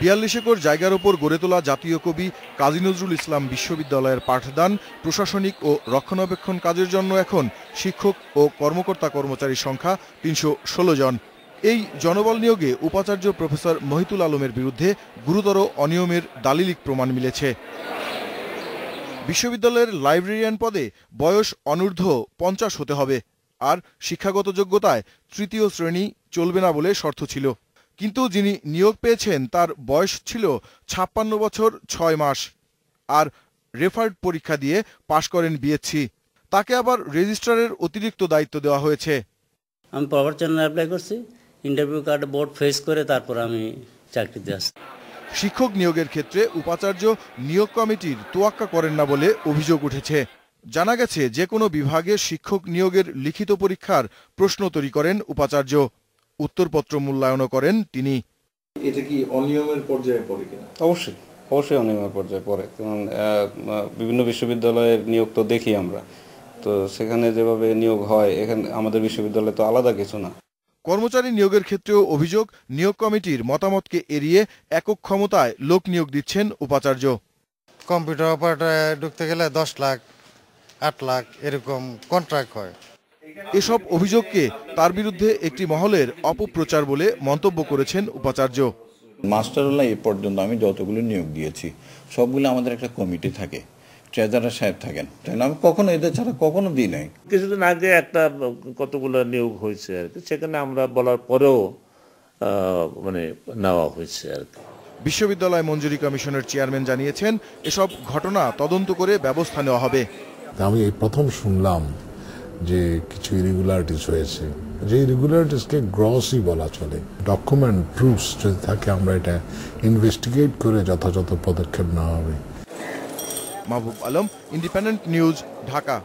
৪২ acre জায়গার ওপর গড়ে তোলা জাতীয় কবি কাজী নজরুল ইসলাম বিশ্ববিদ্যালয়ের পাঠদান, প্রশাসনিক ও রক্ষণাবেক্ষণ কাজের জন্য এখন শিক্ষক ও কর্মকর্তা কর্মচারীর সংখ্যা ৩১৬ জন। এই জনবল নিয়োগে উপাচার্য প্রফেসর মহিতুল আলমের বিরুদ্ধে গুরুতর অনিয়মের দালিলিক প্রমাণ মিলেছে। বিশ্ববিদ্যালয়ের লাইব্রেরিয়ান পদে বয়স অনূর্ধ্ব ৫০ হতে হবে, আর শিক্ষাগত যোগ্যতায় তৃতীয় শ্রেণী চলবে না বলে শর্ত ছিল। কিন্তু যিনি নিয়োগ পেয়েছেন তার বয়স ছিল ৫৬ বছর ৬ মাস, আর রেফার্ড পরীক্ষা দিয়ে পাশ করেন বিএসসি। তাকে আবার রেজিস্ট্রারের অতিরিক্ত দায়িত্ব দেওয়া হয়েছে। আমি পাওয়ার চ্যানেল অ্যাপ্লাই করছি, ইন্টারভিউ কার্ড বোর্ড ফেস করে তারপর আমি চাকরিতে আসছি। শিক্ষক নিয়োগের ক্ষেত্রে উপাচার্য নিয়োগ কমিটির তোয়াক্কা করেন না বলে অভিযোগ উঠেছে। জানা গেছে যে কোনো বিভাগে শিক্ষক নিয়োগের লিখিত পরীক্ষার প্রশ্ন তৈরি করেন উপাচার্য, উত্তরপত্র মূল্যায়নও করেন তিনি। এটা কি অনিয়মের পর্যায়ে পড়ে কিনা? অবশ্যই অনিয়মের পর্যায়ে পড়ে, কারণ বিভিন্ন বিশ্ববিদ্যালয়ের নিয়োগ তো দেখি আমরা, তো সেখানে যেভাবে নিয়োগ হয় এখানে আমাদের বিশ্ববিদ্যালয়ে তো আলাদা কিছু না। কর্মচারী নিয়োগের ক্ষেত্রেও অভিযোগ, নিয়োগ কমিটির মতামতকে এড়িয়ে একক ক্ষমতায় লোক নিয়োগ দিচ্ছেন উপাচার্য। কম্পিউটার অপারেটরে ঢুকতে গেলে 10 লাখ 8 লাখ এরকম কন্ট্রাক্ট হয়। এসব অভিযোগকে তার বিরুদ্ধে একটি মহলের অপপ্রচার বলে মন্তব্য করেছেন উপাচার্য। মাস্টারওয়ালা এ পর্যন্ত আমি যতগুলো নিয়োগ দিয়েছি সবগুলো আমাদের একটা কমিটি থাকে, ট্রেজারার সাহেব থাকেন, তাই না? আমি কখনো এদের ছাড়া কখনো দিই নাই। কিছুদিন আগে একটা কতগুলো নিয়োগ হয়েছে আর কি, সেখানে আমরা বলার পরেও নেওয়া হয়েছে আর কি। বিশ্ববিদ্যালয় মঞ্জুরি কমিশনের চেয়ারম্যান জানিয়েছেন, এসব ঘটনা তদন্ত করে ব্যবস্থা নেওয়া হবে। আমি এই প্রথম শুনলাম যে কিছু ইরেগুলারিটিস হয়েছে, যে ইরেগুলারিটিসকে গ্রসই বলা চলে। ডকুমেন্ট প্রুফস যদি থাকে আমরা এটা ইনভেস্টিগেট করে যথাযথ পদক্ষেপ নেওয়া হবে। Mahbub Alam, independent news, Dhaka.